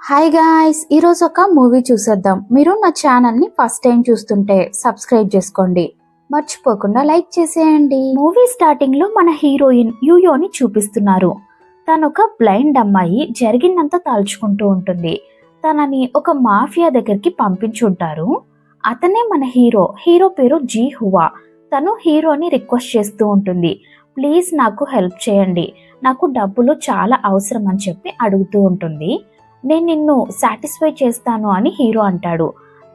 Hi guys, ఈరోజు ఒక movie చూసేద్దాం. మీరు నా ఛానల్ని ఫస్ట్ టైం చూస్తుంటే సబ్స్క్రైబ్ చేసుకోండి, మర్చిపోకుండా లైక్ చేసేయండి. మూవీ స్టార్టింగ్ లో మన హీరోయిన్ యూయోని చూపిస్తున్నారు. తను ఒక బ్లైండ్ అమ్మాయి, జరిగిందంతా తలుచుకుంటూ ఉంటుంది. తనని ఒక మాఫియా దగ్గరికి పంపించుంటారు. అతనే మన హీరో. హీరో పేరు జీ హువా. తను హీరోని రిక్వెస్ట్ చేస్తూ ఉంటుంది, ప్లీజ్ నాకు హెల్ప్ చేయండి, నాకు డబ్బులు చాలా అవసరం అని చెప్పి అడుగుతూ ఉంటుంది. నేను నిన్ను సాటిస్ఫై చేస్తాను అని హీరో అంటాడు.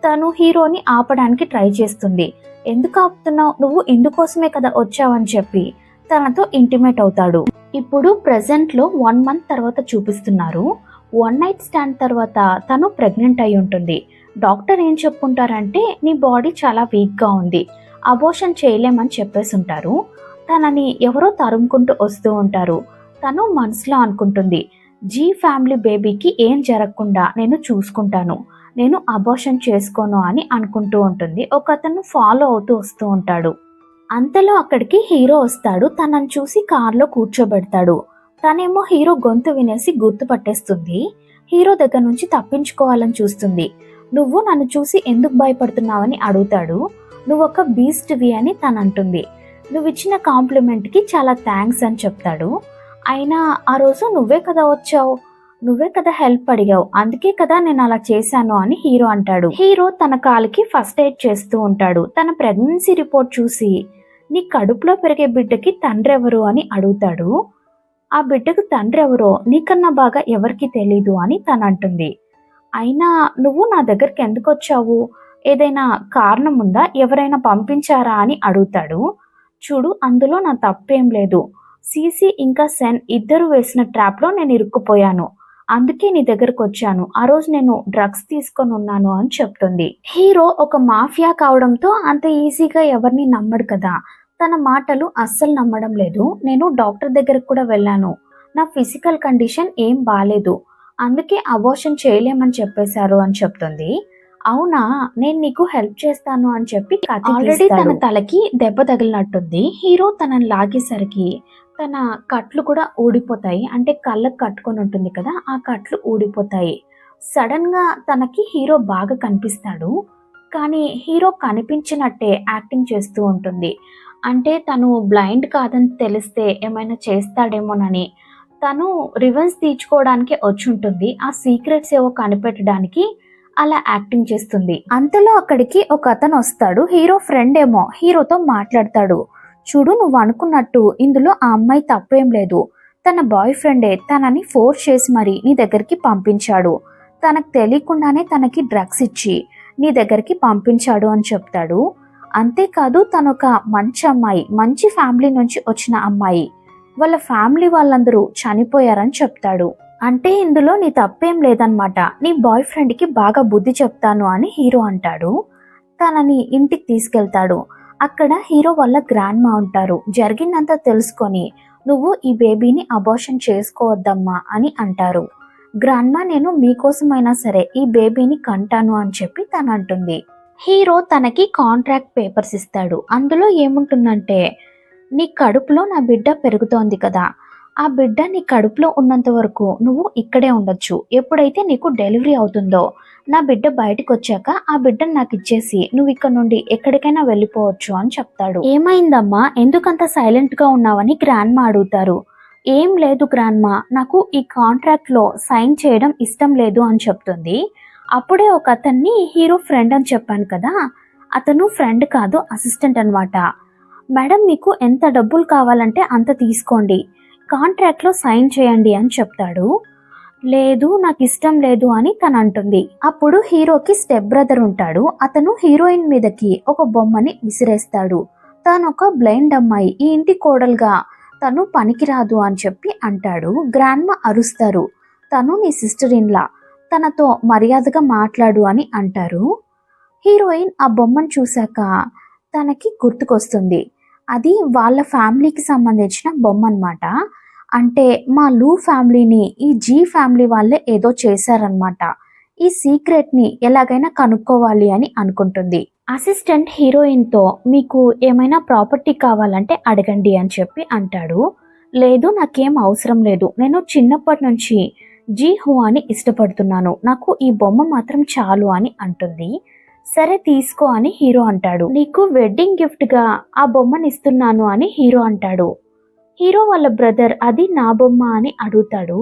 తను హీరోని ఆపడానికి ట్రై చేస్తుంది. ఎందుకు ఆపుతున్నావు, నువ్వు ఇందుకోసమే కదా వచ్చావని చెప్పి తనతో ఇంటిమేట్ అవుతాడు. ఇప్పుడు ప్రెసెంట్ లో 1 మంత్ తర్వాత చూపిస్తున్నారు. 1 నైట్ స్టాండ్ తర్వాత తను ప్రెగ్నెంట్ అయి ఉంటుంది. డాక్టర్ ఏం చెప్పుంటారంటే, నీ బాడీ చాలా వీక్ గా ఉంది, అబోర్షన్ చేయలేమని చెప్పేసి ఉంటారు. తనని ఎవరో తరుముకుంటూ వస్తూ ఉంటారు. తను మనసులో అనుకుంటుంది, జీ ఫ్యామిలీ బేబీకి ఏం జరగకుండా నేను చూసుకుంటాను, నేను అబోర్షన్ చేసుకోను అని అనుకుంటూ ఉంటుంది. ఒక అతను ఫాలో అవుతూ వస్తూ ఉంటాడు. అంతలో అక్కడికి హీరో వస్తాడు. తనని చూసి కార్లో కూర్చోబెడతాడు. తనేమో హీరో గొంతు వినేసి గుర్తుపట్టేస్తుంది. హీరో దగ్గర నుంచి తప్పించుకోవాలని చూస్తుంది. నువ్వు నన్ను చూసి ఎందుకు భయపడుతున్నావని అడుగుతాడు. నువ్వొక బీస్ట్వి అని తనంటుంది. నువ్విచ్చిన కాంప్లిమెంట్కి చాలా థ్యాంక్స్ అని చెప్తాడు. అయినా ఆ రోజు నువ్వే కదా వచ్చావు, నువ్వే కదా హెల్ప్ అడిగావు, అందుకే కదా నేను అలా చేశాను అని హీరో అంటాడు. హీరో తన కాలికి ఫస్ట్ ఎయిడ్ చేస్తూ ఉంటాడు. తన ప్రెగ్నెన్సీ రిపోర్ట్ చూసి, నీ కడుపులో పెరిగే బిడ్డకి తండ్రి ఎవరు అని అడుగుతాడు. ఆ బిడ్డకు తండ్రి ఎవరో నీకన్నా బాగా ఎవరికి తెలీదు అని తనంటుంది. అయినా నువ్వు నా దగ్గరికి ఎందుకు వచ్చావు, ఏదైనా కారణం ఉందా, ఎవరైనా పంపించారా అని అడుగుతాడు. చూడు, అందులో నా తప్పేం లేదు, సీసీ ఇంకా సెన్ ఇద్దరు వేసిన ట్రాప్లో నేను ఇరుక్కుపోయాను, అందుకే నీ దగ్గరకు వచ్చాను, ఆ రోజు నేను డ్రగ్స్ తీసుకొని ఉన్నాను అని చెప్తుంది. హీరో ఒక మాఫియా కావడంతో అంత ఈజీగా ఎవరిని నమ్మడు కదా. తన మాటలు అస్సలు నమ్మడం లేదు. నేను డాక్టర్ దగ్గరకు కూడా వెళ్ళాను, నా ఫిజికల్ కండిషన్ ఏం బాలేదు, అందుకే అబోర్షన్ చేయలేమని చెప్పేశారు అని చెప్తుంది. అవునా, నేను నీకు హెల్ప్ చేస్తాను అని చెప్పి ఆల్రెడీ తన తలకి దెబ్బ తగిలినట్టుంది. హీరో తనని లాగేసరికి తన కట్లు కూడా ఊడిపోతాయి. అంటే కళ్ళకు కట్టుకొని ఉంటుంది కదా, ఆ కట్లు ఊడిపోతాయి. సడన్ గా తనకి హీరో బాగా కనిపిస్తాడు. కానీ హీరో కనిపించినట్టే యాక్టింగ్ చేస్తూ ఉంటుంది. అంటే తను బ్లైండ్ కాదని తెలిస్తే ఏమైనా చేస్తాడేమోనని తను రివెంజ్ తీర్చుకోవడానికి వచ్చి ఉంటుంది. ఆ సీక్రెట్స్ ఏవో కనిపెట్టడానికి అలా యాక్టింగ్ చేస్తుంది. అంతలో అక్కడికి ఒక అతను వస్తాడు. హీరో ఫ్రెండ్ ఏమో హీరోతో మాట్లాడతాడు. చూడు, నువ్వు అనుకున్నట్టు ఇందులో ఆ అమ్మాయి తప్పేం లేదు, తన బాయ్ ఫ్రెండే తనని ఫోర్స్ చేసి మరి నీ దగ్గరికి పంపించాడు, తనకు తెలియకుండానే తనకి డ్రగ్స్ ఇచ్చి నీ దగ్గరికి పంపించాడు అని చెప్తాడు. అంతేకాదు, తనొక మంచి అమ్మాయి, మంచి ఫ్యామిలీ నుంచి వచ్చిన అమ్మాయి, వాళ్ళ ఫ్యామిలీ వాళ్ళందరూ చనిపోయారని చెప్తాడు. అంటే ఇందులో నీ తప్పేం లేదనమాట, నీ బాయ్ ఫ్రెండ్కి బాగా బుద్ధి చెప్తాను అని హీరో అంటాడు. తనని ఇంటికి తీసుకెళ్తాడు. అక్కడ హీరో వాళ్ళ గ్రాండ్ మా ఉంటారు. జరిగిందంతా తెలుసుకొని, నువ్వు ఈ బేబీని అబోర్షన్ చేసుకోవద్దమ్మా అని అంటారు. గ్రాండ్ మా, నేను మీకోసమైనా సరే ఈ బేబీని కంటాను అని చెప్పి తను అంటుంది. హీరో తనకి కాంట్రాక్ట్ పేపర్స్ ఇస్తాడు. అందులో ఏముంటుందంటే, నీ కడుపులో నా బిడ్డ పెరుగుతోంది కదా, ఆ బిడ్డ నీ కడుపులో ఉన్నంత వరకు నువ్వు ఇక్కడే ఉండొచ్చు, ఎప్పుడైతే నీకు డెలివరీ అవుతుందో నా బిడ్డ బయటకు వచ్చాక ఆ బిడ్డను నాకు ఇచ్చేసి నువ్వు ఇక్కడ నుండి ఎక్కడికైనా వెళ్ళిపోవచ్చు అని చెప్తాడు. ఏమైందమ్మా, ఎందుకంత సైలెంట్ గా ఉన్నావని గ్రాండ్ మా అడుగుతారు. ఏం లేదు గ్రాండ్ మా, నాకు ఈ కాంట్రాక్ట్ లో సైన్ చేయడం ఇష్టం లేదు అని చెప్తుంది. అప్పుడే ఒక అతన్ని హీరో ఫ్రెండ్ అని చెప్పాను కదా, అతను ఫ్రెండ్ కాదు, అసిస్టెంట్ అనమాట. మేడం, మీకు ఎంత డబ్బులు కావాలంటే అంత తీసుకోండి, కాంట్రాక్ట్ లో సైన్ చేయండి అని చెప్తాడు. లేదు, నాకు ఇష్టం లేదు అని తను అంటుంది. అప్పుడు హీరోకి స్టెప్ బ్రదర్ ఉంటాడు. అతను హీరోయిన్ మీదకి ఒక బొమ్మని విసిరేస్తాడు. తను ఒక బ్లైండ్ అమ్మాయి, ఈ ఇంటి కోడలుగా తను పనికిరాదు అని చెప్పి అంటాడు. గ్రాండ్ మా అరుస్తారు, తను నీ సిస్టర్ ఇన్లా, తనతో మర్యాదగా మాట్లాడు అని అంటారు. హీరోయిన్ ఆ బొమ్మను చూశాక తనకి గుర్తుకొస్తుంది. అది వాళ్ళ ఫ్యామిలీకి సంబంధించిన బొమ్మ అన్నమాట. అంటే మా లూ ఫ్యామిలీని ఈ జీ ఫ్యామిలీ వాళ్ళే ఏదో చేశారనమాట. ఈ సీక్రెట్ ని ఎలాగైనా కనుక్కోవాలి అని అనుకుంటుంది. అసిస్టెంట్ హీరోయిన్ తో, మీకు ఏమైనా ప్రాపర్టీ కావాలంటే అడగండి అని చెప్పి అంటాడు. లేదు, నాకేం అవసరం లేదు, నేను చిన్నప్పటి నుంచి జీ హువాని ఇష్టపడుతున్నాను, నాకు ఈ బొమ్మ మాత్రం చాలు అని అంటుంది. సరే తీసుకో అని హీరో అంటాడు. నీకు వెడ్డింగ్ గిఫ్ట్ గా ఆ బొమ్మని ఇస్తున్నాను అని హీరో అంటాడు. హీరో వాళ్ళ బ్రదర్ అది నా బొమ్మ అని అడుగుతాడు.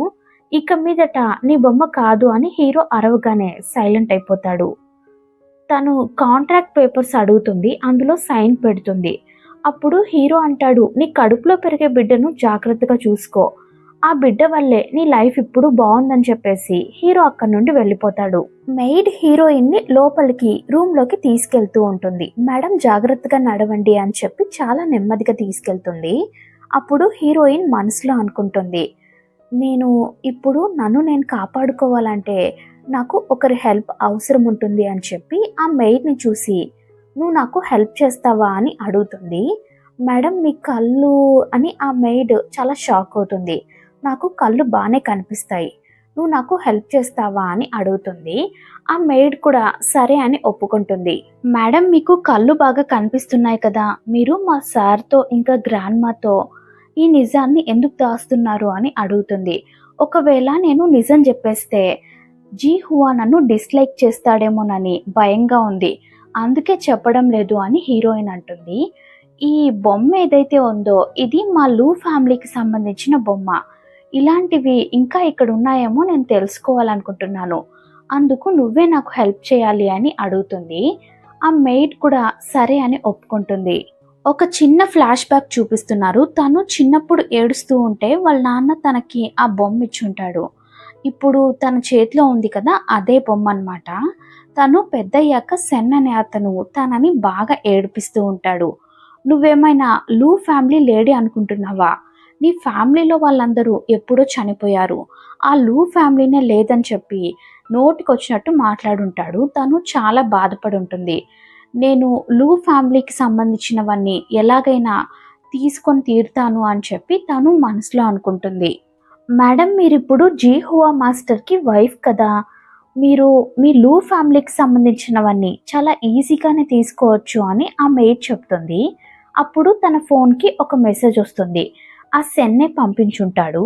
ఇక మీదట నీ బొమ్మ కాదు అని హీరో అరవగానే సైలెంట్ అయిపోతాడు. తను కాంట్రాక్ట్ పేపర్స్ అడుగుతుంది, అందులో సైన్ పెడుతుంది. అప్పుడు హీరో అంటాడు, నీ కడుపులో పెరిగే బిడ్డను జాగ్రత్తగా చూసుకో, ఆ బిడ్డ వల్లే నీ లైఫ్ ఇప్పుడు బాగుందని చెప్పేసి హీరో అక్కడి నుండి వెళ్ళిపోతాడు. మెయిడ్ హీరోయిన్ ని లోపలికి రూమ్ లోకి తీసుకెళ్తూ ఉంటుంది. మేడం జాగ్రత్తగా నడవండి అని చెప్పి చాలా నెమ్మదిగా తీసుకెళ్తుంది. అప్పుడు హీరోయిన్ మనసులో అనుకుంటుంది, నేను ఇప్పుడు నన్ను నేను కాపాడుకోవాలంటే నాకు ఒకరి హెల్ప్ అవసరం ఉంటుంది అని చెప్పి ఆ మెయిడ్ని చూసి, నువ్వు నాకు హెల్ప్ చేస్తావా అని అడుగుతుంది. మేడం మీ కళ్ళు అని ఆ మెయిడ్ చాలా షాక్ అవుతుంది. నాకు కళ్ళు బాగానే కనిపిస్తాయి, నువ్వు నాకు హెల్ప్ చేస్తావా అని అడుగుతుంది. ఆ మెయిడ్ కూడా సరే అని ఒప్పుకుంటుంది. మేడం మీకు కళ్ళు బాగా కనిపిస్తున్నాయి కదా, మీరు మా సార్తో ఇంకా గ్రాండ్మాతో ఈ నిజాన్ని ఎందుకు దాస్తున్నారు అని అడుగుతుంది. ఒకవేళ నేను నిజం చెప్పేస్తే జీ హువా నన్ను డిస్లైక్ చేస్తాడేమోనని భయంగా ఉంది, అందుకే చెప్పడం లేదు అని హీరోయిన్ అంటుంది. ఈ బొమ్మ ఏదైతే ఉందో ఇది మా లూ ఫ్యామిలీకి సంబంధించిన బొమ్మ, ఇలాంటివి ఇంకా ఇక్కడ ఉన్నాయేమో నేను తెలుసుకోవాలనుకుంటున్నాను, అందుకు నువ్వే నాకు హెల్ప్ చేయాలి అని అడుగుతుంది. ఆ మెయిడ్ కూడా సరే అని ఒప్పుకుంటుంది. ఒక చిన్న ఫ్లాష్ బ్యాక్ చూపిస్తున్నారు. తను చిన్నప్పుడు ఏడుస్తూ ఉంటే వాళ్ళ నాన్న తనకి ఆ బొమ్మ ఇచ్చుంటాడు. ఇప్పుడు తన చేతిలో ఉంది కదా అదే బొమ్మ అన్నమాట. తను పెద్దయ్యాక సెన్ అనే అతను తనని బాగా ఏడిపిస్తూ ఉంటాడు. నువ్వేమైనా లూ ఫ్యామిలీ లేడీ అనుకుంటున్నావా, నీ ఫ్యామిలీలో వాళ్ళందరూ ఎప్పుడో చనిపోయారు, ఆ లూ ఫ్యామిలీనే లేదని చెప్పి నోటికొచ్చినట్టు మాట్లాడుంటాడు. తను చాలా బాధపడి ఉంటుంది. నేను లూ ఫ్యామిలీకి సంబంధించినవన్నీ ఎలాగైనా తీసుకొని తీరుతాను అని చెప్పి తను మనసులో అనుకుంటుంది. మేడం మీరిప్పుడు జీ హువా మాస్టర్కి వైఫ్ కదా, మీరు మీ లూ ఫ్యామిలీకి సంబంధించినవన్నీ చాలా ఈజీగానే తీసుకోవచ్చు అని ఆ మెయిడ్ చెప్తుంది. అప్పుడు తన ఫోన్కి ఒక మెసేజ్ వస్తుంది. ఆ సెన్నే పంపించుంటాడు.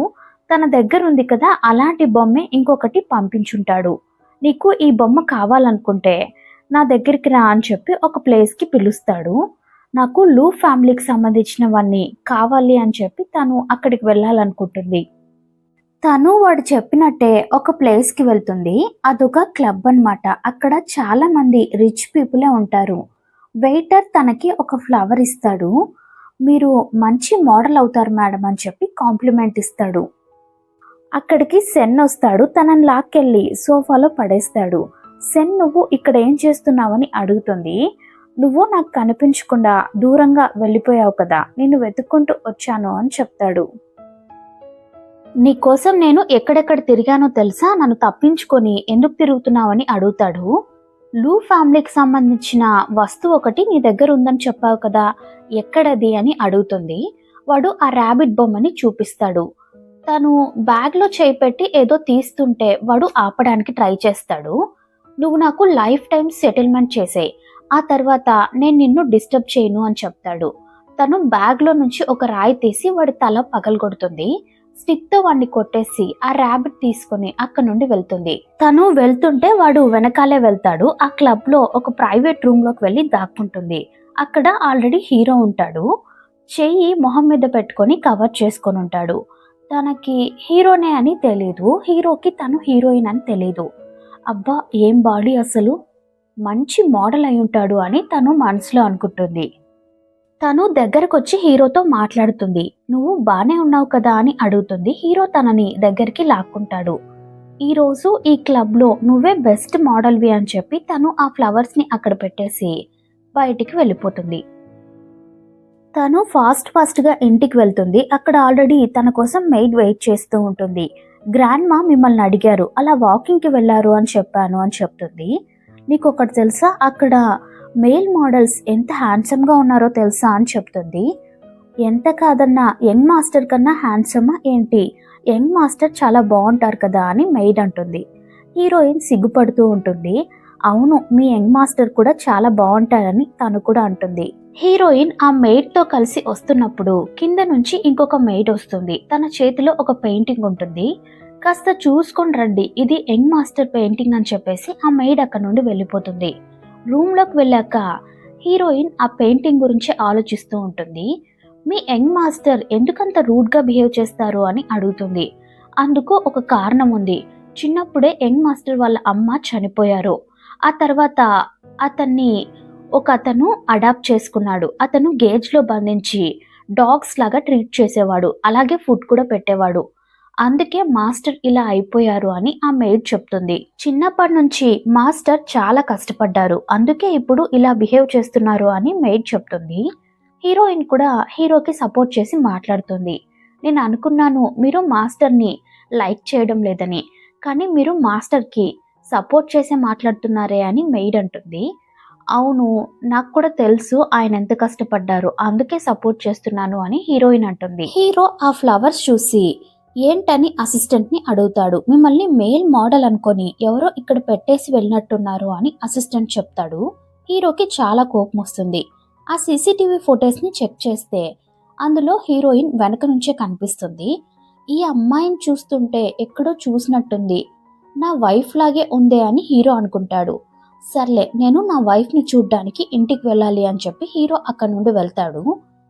తన దగ్గర ఉంది కదా అలాంటి బొమ్మే ఇంకొకటి పంపించుంటాడు. నీకు ఈ బొమ్మ కావాలనుకుంటే నా దగ్గరికి రా అని చెప్పి ఒక ప్లేస్కి పిలుస్తాడు. నాకు లూ ఫ్యామిలీకి సంబంధించినవన్నీ కావాలి అని చెప్పి తను అక్కడికి వెళ్ళాలనుకుంటుంది. తను వాడు చెప్పినట్టే ఒక ప్లేస్కి వెళ్తుంది. అదొక క్లబ్ అన్నమాట. అక్కడ చాలా మంది రిచ్ పీపులే ఉంటారు. వెయిటర్ తనకి ఒక ఫ్లవర్ ఇస్తాడు. మీరు మంచి మోడల్ అవుతారు మేడం అని చెప్పి కాంప్లిమెంట్ ఇస్తాడు. అక్కడికి సెన్ వస్తాడు. తనని లాక్కెళ్ళి సోఫాలో పడేస్తాడు. సెన్ నువ్వు ఇక్కడ ఏం చేస్తున్నావని అడుగుతుంది. నువ్వు నాకు కనిపించకుండా దూరంగా వెళ్ళిపోయావు కదా, నిన్ను వెతుక్కుంటూ వచ్చాను అని చెప్తాడు. నీకోసం నేను ఎక్కడెక్కడ తిరిగానో తెలుసా, నన్ను తప్పించుకొని ఎందుకు తిరుగుతున్నావని అడుగుతాడు. లూ ఫ్యామిలీకి సంబంధించిన వస్తువు ఒకటి నీ దగ్గర ఉందని చెప్పావు కదా, ఎక్కడది అని అడుగుతుంది. వాడు ఆ ర్యాబిట్ బొమ్మని చూపిస్తాడు. తను బ్యాగ్లో చేయి పెట్టి ఏదో తీస్తుంటే వాడు ఆపడానికి ట్రై చేస్తాడు. నువ్వు నాకు లైఫ్ టైం సెటిల్మెంట్ చేసేయ్, ఆ తర్వాత నేను నిన్ను డిస్టర్బ్ చేయను అని చెప్తాడు. తను బ్యాగ్లో నుంచి ఒక రాయి తీసి వాడి తల పగలగొడుతుంది. స్టిక్తో వాడిని కొట్టేసి ఆ ర్యాబిట్ తీసుకుని అక్కడ నుండి వెళ్తుంది. తను వెళ్తుంటే వాడు వెనకాలే వెళ్తాడు. ఆ క్లబ్లో ఒక ప్రైవేట్ రూమ్లోకి వెళ్ళి దాక్కుంటుంది. అక్కడ ఆల్రెడీ హీరో ఉంటాడు. చెయ్యి మొహం మీద పెట్టుకొని కవర్ చేసుకొని ఉంటాడు. తనకి హీరోనే అని తెలీదు, హీరోకి తను హీరోయిన్ అని తెలీదు. అబ్బా ఏం బాడీ, అసలు మంచి మోడల్ అయి ఉంటాడు అని తను మనసులో అనుకుంటుంది. తను దగ్గరకొచ్చి హీరోతో మాట్లాడుతుంది. నువ్వు బానే ఉన్నావు కదా అని అడుగుతుంది. హీరో తనని దగ్గరికి లాక్కుంటాడు. ఈరోజు ఈ క్లబ్లో నువ్వే బెస్ట్ మోడల్వి అని చెప్పి తను ఆ ఫ్లవర్స్ని అక్కడ పెట్టేసి బయటికి వెళ్ళిపోతుంది. తను ఫాస్ట్గా ఇంటికి వెళ్తుంది. అక్కడ ఆల్రెడీ తన కోసం మెయిడ్ వెయిట్ చేస్తూ ఉంటుంది. గ్రాండ్ మా మిమ్మల్ని అడిగారు, అలా వాకింగ్కి వెళ్ళారు అని చెప్పాను అని చెప్తుంది. నీకు ఒకటి తెలుసా, అక్కడ మేల్ మోడల్స్ ఎంత హ్యాండ్సమ్గా ఉన్నారో తెలుసా అని చెప్తుంది. ఎంత కాదన్నా యంగ్ మాస్టర్ కన్నా హ్యాండ్సమా ఏంటి, యంగ్ మాస్టర్ చాలా బాగుంటారు కదా అని మెయిడ్ అంటుంది. హీరోయిన్ సిగ్గుపడుతూ ఉంటుంది. అవును, మీ యంగ్ మాస్టర్ కూడా చాలా బాగుంటారని తను కూడా అంటుంది. హీరోయిన్ ఆ మెయిడ్తో కలిసి వస్తున్నప్పుడు కింద నుంచి ఇంకొక మెయిడ్ వస్తుంది. తన చేతిలో ఒక పెయింటింగ్ ఉంటుంది. కాస్త చూసుకొని రండి, ఇది యంగ్ మాస్టర్ పెయింటింగ్ అని చెప్పేసి ఆ మెయిడ్ అక్కడ నుండి వెళ్ళిపోతుంది. రూమ్లోకి వెళ్ళాక హీరోయిన్ ఆ పెయింటింగ్ గురించి ఆలోచిస్తూ ఉంటుంది. మీ యంగ్ మాస్టర్ ఎందుకంత రూడ్గా బిహేవ్ చేస్తారు అని అడుగుతుంది. అందుకు ఒక కారణం ఉంది. చిన్నప్పుడే యంగ్ మాస్టర్ వాళ్ళ అమ్మ చనిపోయారు. ఆ తర్వాత అతన్ని అతను అడాప్ట్ చేసుకున్నాడు. అతను గేజ్లో బంధించి డాగ్స్ లాగా ట్రీట్ చేసేవాడు, అలాగే ఫుడ్ కూడా పెట్టేవాడు. అందుకే మాస్టర్ ఇలా అయిపోయారు అని ఆ మెయిడ్ చెప్తుంది. చిన్నప్పటి నుంచి మాస్టర్ చాలా కష్టపడ్డారు, అందుకే ఇప్పుడు ఇలా బిహేవ్ చేస్తున్నారు అని మెయిడ్ చెప్తుంది. హీరోయిన్ కూడా హీరోకి సపోర్ట్ చేసి మాట్లాడుతుంది. నేను అనుకున్నాను మీరు మాస్టర్ని లైక్ చేయడం లేదని, కానీ మీరు మాస్టర్కి సపోర్ట్ చేసే మాట్లాడుతున్నారే అని మెయిడ్ అంటుంది. అవును, నాకు కూడా తెలుసు ఆయన ఎంత కష్టపడ్డారు, అందుకే సపోర్ట్ చేస్తున్నాను అని హీరోయిన్ అంటుంది. హీరో ఆ ఫ్లవర్స్ చూసి ఏంటని అసిస్టెంట్ని అడుగుతాడు. మిమ్మల్ని మేల్ మోడల్ అనుకొని ఎవరో ఇక్కడ పెట్టేసి వెళ్ళినట్టున్నారు అని అసిస్టెంట్ చెప్తాడు. హీరోకి చాలా కోపం వస్తుంది. ఆ సీసీటీవీ ఫొటోస్ని చెక్ చేస్తే అందులో హీరోయిన్ వెనక నుంచే కనిపిస్తుంది. ఈ అమ్మాయిని చూస్తుంటే ఎక్కడో చూసినట్టుంది, నా వైఫ్ లాగే ఉందే అని హీరో అనుకుంటాడు. సర్లే, నేను నా వైఫ్ని చూడ్డానికి ఇంటికి వెళ్ళాలి అని చెప్పి హీరో అక్కడ నుండి వెళ్తాడు.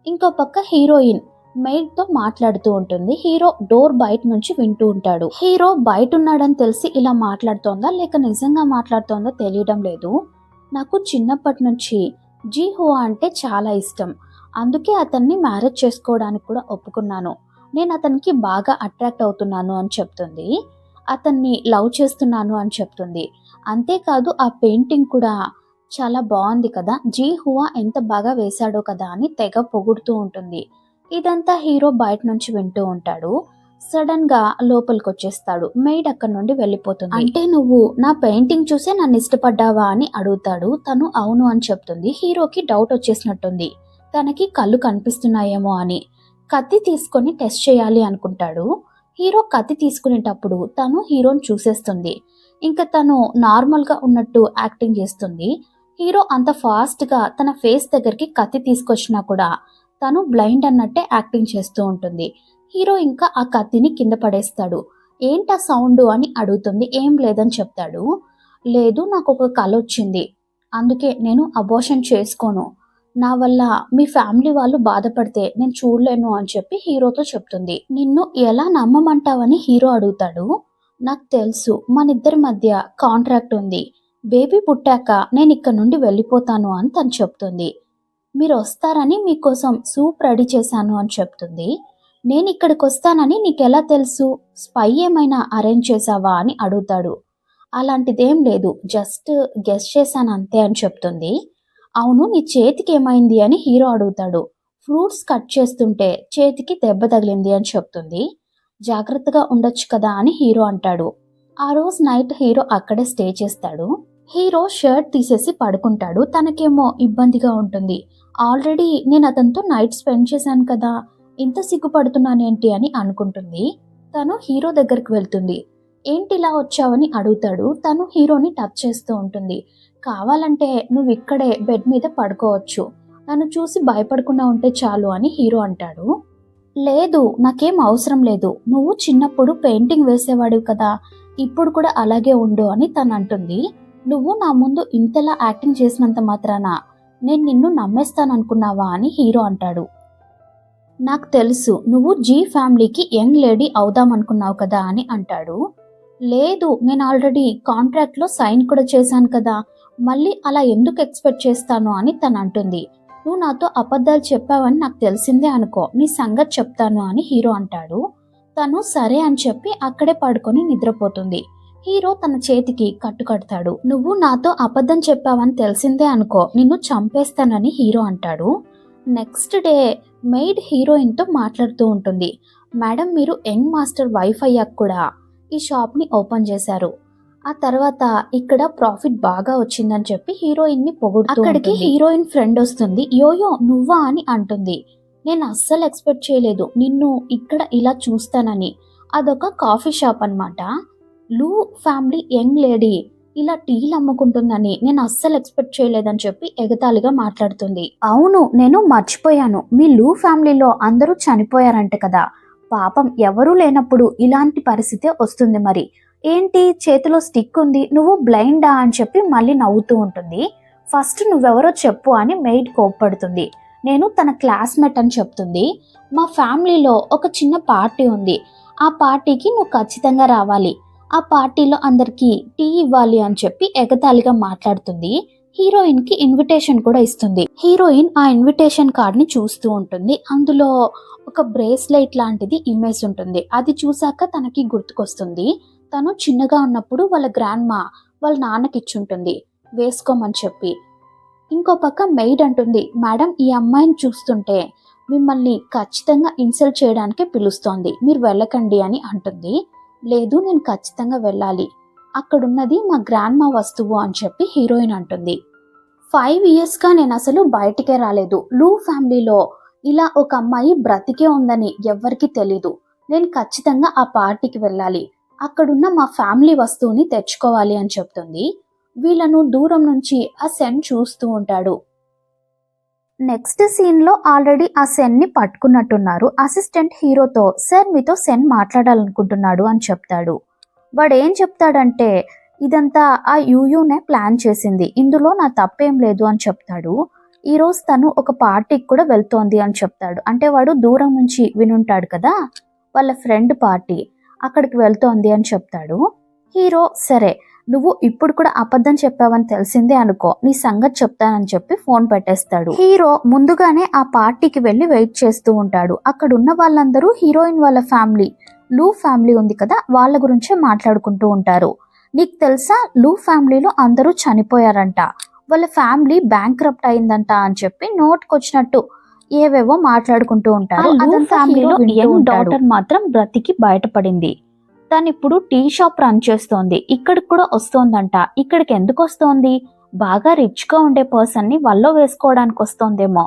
ఇంకో పక్క హీరోయిన్ మెయిడ్తో మాట్లాడుతూ ఉంటుంది. హీరో డోర్ బయట నుంచి వింటూ ఉంటాడు. హీరో బయట ఉన్నాడని తెలిసి ఇలా మాట్లాడుతోందా లేక నిజంగా మాట్లాడుతోందో తెలియడం లేదు. నాకు చిన్నప్పటి నుంచి జీ హువా అంటే చాలా ఇష్టం, అందుకే అతన్ని మ్యారేజ్ చేసుకోవడానికి కూడా ఒప్పుకున్నాను. నేను అతనికి బాగా అట్రాక్ట్ అవుతున్నాను అని చెప్తుంది. అతన్ని లవ్ చేస్తున్నాను అని చెప్తుంది. అంతేకాదు ఆ పెయింటింగ్ కూడా చాలా బాగుంది కదా, జీ హువా ఎంత బాగా వేశాడో కదా అని తెగ పొగుడుతూ ఉంటుంది. ఇదంతా హీరో బయట నుంచి వింటూ ఉంటాడు. సడన్ గా లోపలికి వచ్చేస్తాడు. మెయిడ్ అక్కడ నుండి వెళ్ళిపోతుంది. అంటే నువ్వు నా పెయింటింగ్ చూసే నన్ను ఇష్టపడ్డావా అని అడుగుతాడు. తను అవును అని చెప్తుంది. హీరోకి డౌట్ వచ్చేసినట్టుంది, తనకి కళ్ళు కనిపిస్తున్నాయేమో అని. కత్తి తీసుకొని టెస్ట్ చేయాలి అనుకుంటాడు. హీరో కత్తి తీసుకునేటప్పుడు తను హీరోని చూసేస్తుంది. ఇంకా తను నార్మల్గా ఉన్నట్టు యాక్టింగ్ చేస్తుంది. హీరో అంత ఫాస్ట్గా తన ఫేస్ దగ్గరికి కత్తి తీసుకొచ్చినా కూడా తను బ్లైండ్ అన్నట్టే యాక్టింగ్ చేస్తూ ఉంటుంది. హీరో ఇంకా ఆ కత్తిని కింద పడేస్తాడు. ఏంటా సౌండ్ అని అడుగుతుంది. ఏం లేదని చెప్తాడు. లేదు, నాకు ఒక కల వచ్చింది, అందుకే నేను అబోర్షన్ చేసుకోను, నా వల్ల మీ ఫ్యామిలీ వాళ్ళు బాధపడితే నేను చూడలేను అని చెప్పి హీరోతో చెప్తుంది. నిన్ను ఎలా నమ్మమంటావని హీరో అడుగుతాడు. నాకు తెలుసు మనిద్దరి మధ్య కాంట్రాక్ట్ ఉంది, బేబీ పుట్టాక నేను ఇక్కడ నుండి వెళ్ళిపోతాను అని తను చెప్తుంది. మీరు వస్తారని మీకోసం సూప్ రెడీ చేశాను అని చెప్తుంది. నేను ఇక్కడికి వస్తానని నీకెలా తెలుసు, స్పై ఏమైనా అరేంజ్ చేసావా అని అడుగుతాడు. అలాంటిదేం లేదు, జస్ట్ గెస్ చేశాను అంతే అని చెప్తుంది. అవును, నీ చేతికి ఏమైంది అని హీరో అడుగుతాడు. ఫ్రూట్స్ కట్ చేస్తుంటే చేతికి దెబ్బ తగిలింది అని చెప్తుంది. జాగ్రత్తగా ఉండొచ్చు కదా అని హీరో అంటాడు. ఆ రోజు నైట్ హీరో అక్కడే స్టే చేస్తాడు. హీరో షర్ట్ తీసేసి పడుకుంటాడు. తనకేమో ఇబ్బందిగా ఉంటుంది. ఆల్రెడీ నేను అతనితో నైట్ స్పెండ్ చేశాను కదా, ఇంత సిగ్గుపడుతున్నానేంటి అని అనుకుంటుంది. తను హీరో దగ్గరికి వెళ్తుంది. ఏంటి ఇలా వచ్చావని అడుగుతాడు. తను హీరోని టచ్ చేస్తూ ఉంటుంది. కావాలంటే నువ్వు ఇక్కడే బెడ్ మీద పడుకోవచ్చు, నన్ను చూసి భయపడకుండా ఉంటే చాలు అని హీరో అంటాడు. లేదు, నాకేం అవసరం లేదు, నువ్వు చిన్నప్పుడు పెయింటింగ్ వేసేవాడివి కదా, ఇప్పుడు కూడా అలాగే ఉండు అని తను అంటుంది. నువ్వు నా ముందు ఇంతలా యాక్టింగ్ చేసినంత మాత్రాన నేను నిన్ను నమ్మేస్తాననుకున్నావా అని హీరో అంటాడు. నాకు తెలుసు, నువ్వు జీ ఫ్యామిలీకి యంగ్ లేడీ అవుదామనుకున్నావు కదా అని అంటాడు. లేదు, నేను ఆల్రెడీ కాంట్రాక్ట్లో సైన్ కూడా చేశాను కదా, మళ్ళీ అలా ఎందుకు ఎక్స్పెక్ట్ చేస్తాను అని తను అంటుంది. నువ్వు నాతో అబద్ధాలు చెప్పావని నాకు తెలిసిందే అనుకో, నీ సంగతి చెప్తాను అని హీరో అంటాడు. తను సరే అని చెప్పి అక్కడే పడుకొని నిద్రపోతుంది. హీరో తన చేతికి కట్టుకడతాడు. నువ్వు నాతో అబద్ధం చెప్పావని తెలిసిందే అనుకో, నిన్ను చంపేస్తానని హీరో అంటాడు. నెక్స్ట్ డే మెయిడ్ హీరోయిన్తో మాట్లాడుతూ ఉంటుంది. మేడం, మీరు యంగ్ మాస్టర్ వైఫ్ అయ్యాక కూడా ఈ షాప్ని ఓపెన్ చేశారు, ఆ తర్వాత ఇక్కడ ప్రాఫిట్ బాగా వచ్చిందని చెప్పి హీరోయిన్ని పొగుడుతూ అక్కడికి హీరోయిన్ ఫ్రెండ్ వస్తుంది. యోయో నువ్వా అని అంటుంది. నేను అస్సలు ఎక్స్పెక్ట్ చేయలేదు నిన్ను ఇక్కడ ఇలా చూస్తానని. అదొక కాఫీ షాప్ అన్నమాట. లూ ఫ్యామిలీ యంగ్ లేడీ ఇలా టీలు అమ్ముకుంటుందని నేను అస్సలు ఎక్స్పెక్ట్ చేయలేదని చెప్పి ఎగతాళిగా మాట్లాడుతుంది. అవును, నేను మర్చిపోయాను, మీ లూ ఫ్యామిలీలో అందరూ చనిపోయారంట కదా, పాపం ఎవరూ లేనప్పుడు ఇలాంటి పరిస్థితే వస్తుంది మరి. ఏంటి చేతిలో స్టిక్ ఉంది, నువ్వు బ్లైండా అని చెప్పి మళ్ళీ నవ్వుతూ ఉంటుంది. ఫస్ట్ నువ్వెవరో చెప్పు అని మెయిడ్ కోప్పడుతుంది. నేను తన క్లాస్మేట్ అని చెప్తుంది. మా ఫ్యామిలీలో ఒక చిన్న పార్టీ ఉంది, ఆ పార్టీకి నువ్వు ఖచ్చితంగా రావాలి, ఆ పార్టీలో అందరికీ టీ ఇవ్వాలి అని చెప్పి ఎగతాళిగా మాట్లాడుతుంది. హీరోయిన్ కి ఇన్విటేషన్ కూడా ఇస్తుంది. హీరోయిన్ ఆ ఇన్విటేషన్ కార్డ్ ని చూస్తూ ఉంటుంది. అందులో ఒక బ్రేస్లెట్ లాంటిది ఇమేజ్ ఉంటుంది. అది చూసాక తనకి గుర్తుకొస్తుంది. తను చిన్నగా ఉన్నప్పుడు వాళ్ళ గ్రాండ్ మా వాళ్ళ నాన్నకి ఇచ్చుంటుంది వేసుకోమని చెప్పి. ఇంకో పక్క మెయిడ్ అంటుంది, మేడం ఈ అమ్మాయిని చూస్తుంటే మిమ్మల్ని ఖచ్చితంగా ఇన్సల్ట్ చేయడానికే పిలుస్తోంది, మీరు వెళ్ళకండి అని అంటుంది. లేదు నేను ఖచ్చితంగా వెళ్ళాలి, అక్కడున్నది మా గ్రాండ్ మా వస్తువు అని చెప్పి హీరోయిన్ అంటుంది. 5 yearsగా నేను అసలు బయటికే రాలేదు. లూ ఫ్యామిలీలో ఇలా ఒక అమ్మాయి బ్రతికే ఉందని ఎవ్వరికీ తెలీదు. నేను ఖచ్చితంగా ఆ పార్టీకి వెళ్ళాలి, అక్కడున్న మా ఫ్యామిలీ వస్తువుని తెచ్చుకోవాలి అని చెప్తుంది. వీళ్ళను దూరం నుంచి ఆ సెన్ చూస్తూ ఉంటాడు. నెక్స్ట్ సీన్ లో ఆల్రెడీ ఆ సెన్ ని పట్టుకున్నట్టున్నారు. అసిస్టెంట్ హీరోతో సార్ మీతో సెన్ మాట్లాడాలనుకుంటున్నాడు అని చెప్తాడు. వాడు ఏం చెప్తాడంటే ఇదంతా ఆ యూయూనే ప్లాన్ చేసింది, ఇందులో నా తప్పేం లేదు అని చెప్తాడు. ఈరోజు తను ఒక పార్టీకి కూడా వెళ్తోంది అని చెప్తాడు. అంటే వాడు దూరం నుంచి వినుంటాడు కదా, వాళ్ళ ఫ్రెండ్ పార్టీ, అక్కడికి వెళ్తోంది అని చెప్తాడు. హీరో సరే నువ్వు ఇప్పుడు కూడా అబద్ధం చెప్పావని తెలిసిందే అనుకో, నీ సంగతి చెప్తానని చెప్పి ఫోన్ పెట్టేస్తాడు. హీరో ముందుగానే ఆ పార్టీకి వెళ్ళి వెయిట్ చేస్తూ ఉంటాడు. అక్కడ ఉన్న వాళ్ళందరూ హీరోయిన్ వాళ్ళ ఫ్యామిలీ, లూ ఫ్యామిలీ ఉంది కదా, వాళ్ళ గురించే మాట్లాడుకుంటూ ఉంటారు. నీకు తెలుసా లూ ఫ్యామిలీలో అందరూ చనిపోయారంట, వాళ్ళ ఫ్యామిలీ బ్యాంక్రప్ట్ అయిందంట అని చెప్పి నోట్కొచ్చినట్టు ఏవేవో మాట్లాడుకుంటూ ఉంటారు. అదంతా ఫ్యామిలీలో యంగ్ డాటర్ మాత్రం బ్రతికి బయటపడింది. తను ఇప్పుడు టీ షాప్ రన్ చేస్తోంది, ఇక్కడికి కూడా వస్తోందంట. ఇక్కడికి ఎందుకు వస్తోంది, బాగా రిచ్ గా ఉండే పర్సన్ ని వల్లో వేసుకోవడానికి వస్తోందేమో.